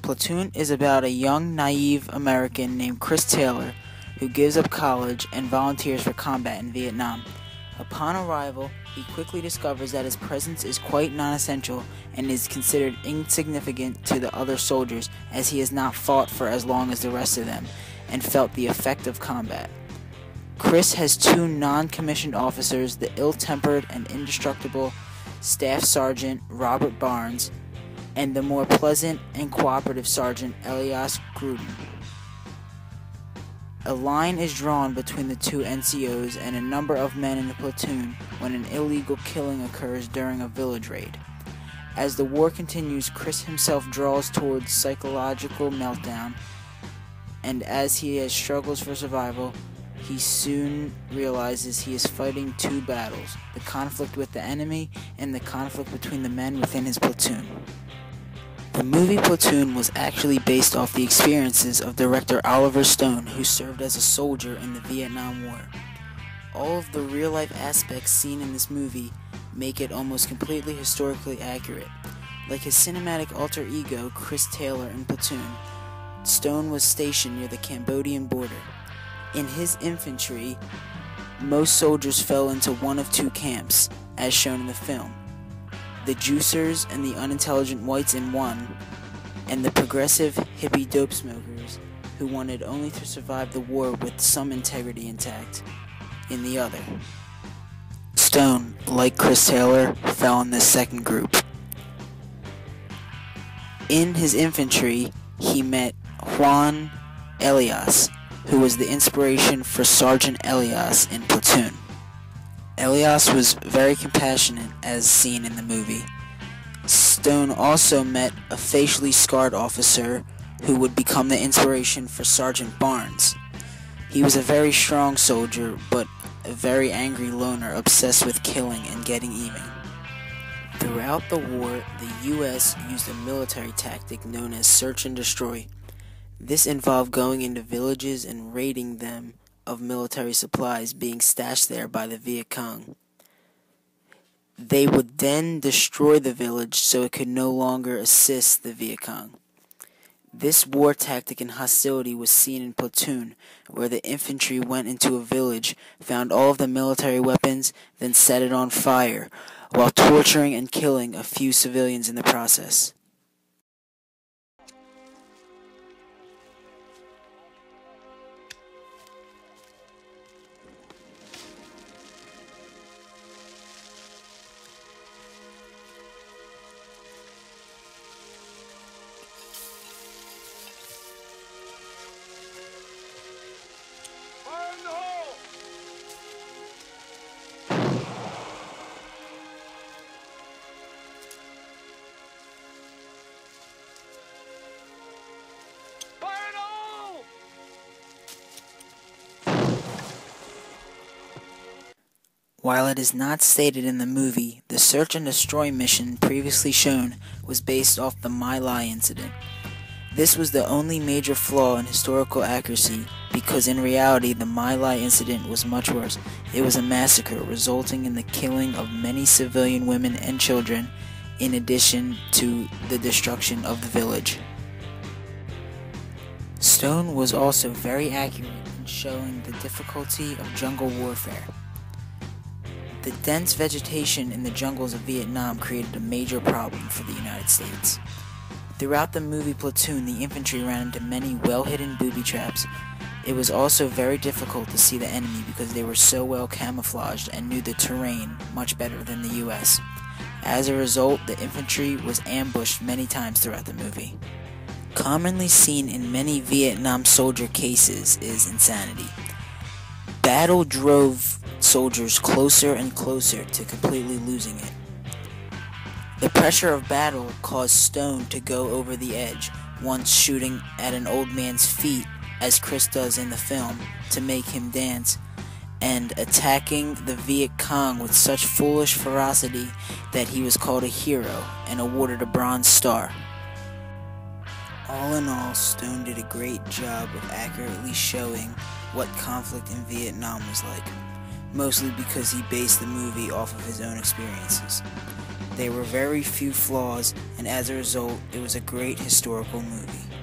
Platoon is about a young, naive American named Chris Taylor who gives up college and volunteers for combat in Vietnam. Upon arrival, he quickly discovers that his presence is quite non-essential and is considered insignificant to the other soldiers, as he has not fought for as long as the rest of them and felt the effect of combat. Chris has two non-commissioned officers, the ill-tempered and indestructible Staff Sergeant Robert Barnes and the more pleasant and cooperative Sergeant Elias Gruden. A line is drawn between the two NCOs and a number of men in the platoon when an illegal killing occurs during a village raid. As the war continues, Chris himself draws towards psychological meltdown, and as he has struggles for survival, he soon realizes he is fighting two battles, the conflict with the enemy and the conflict between the men within his platoon. The movie Platoon was actually based off the experiences of director Oliver Stone, who served as a soldier in the Vietnam War. All of the real-life aspects seen in this movie make it almost completely historically accurate. Like his cinematic alter ego, Chris Taylor in Platoon, Stone was stationed near the Cambodian border. In his infantry, most soldiers fell into one of two camps, as shown in the film. The juicers and the unintelligent whites in one, and the progressive hippie dope smokers who wanted only to survive the war with some integrity intact in the other. Stone, like Chris Taylor, fell in this second group. In his infantry, he met Juan Elias, who was the inspiration for Sergeant Elias in Platoon. Elias was very compassionate, as seen in the movie. Stone also met a facially scarred officer who would become the inspiration for Sergeant Barnes. He was a very strong soldier, but a very angry loner obsessed with killing and getting even. Throughout the war, the U.S. used a military tactic known as search and destroy. This involved going into villages and raiding them of military supplies being stashed there by the Viet Cong. They would then destroy the village so it could no longer assist the Viet Cong. This war tactic and hostility was seen in Platoon, where the infantry went into a village, found all of the military weapons, then set it on fire, while torturing and killing a few civilians in the process. While it is not stated in the movie, the search and destroy mission previously shown was based off the My Lai incident. This was the only major flaw in historical accuracy, because in reality the My Lai incident was much worse. It was a massacre resulting in the killing of many civilian women and children, in addition to the destruction of the village. Stone was also very accurate in showing the difficulty of jungle warfare. The dense vegetation in the jungles of Vietnam created a major problem for the United States. Throughout the movie Platoon, the infantry ran into many well-hidden booby traps. It was also very difficult to see the enemy because they were so well camouflaged and knew the terrain much better than the US. As a result, the infantry was ambushed many times throughout the movie. Commonly seen in many Vietnam soldier cases is insanity. Battle drove soldiers closer and closer to completely losing it. The pressure of battle caused Stone to go over the edge, once shooting at an old man's feet, as Chris does in the film, to make him dance, and attacking the Viet Cong with such foolish ferocity that he was called a hero and awarded a Bronze Star. All in all, Stone did a great job of accurately showing what conflict in Vietnam was like, mostly because he based the movie off of his own experiences. There were very few flaws, and as a result, it was a great historical movie.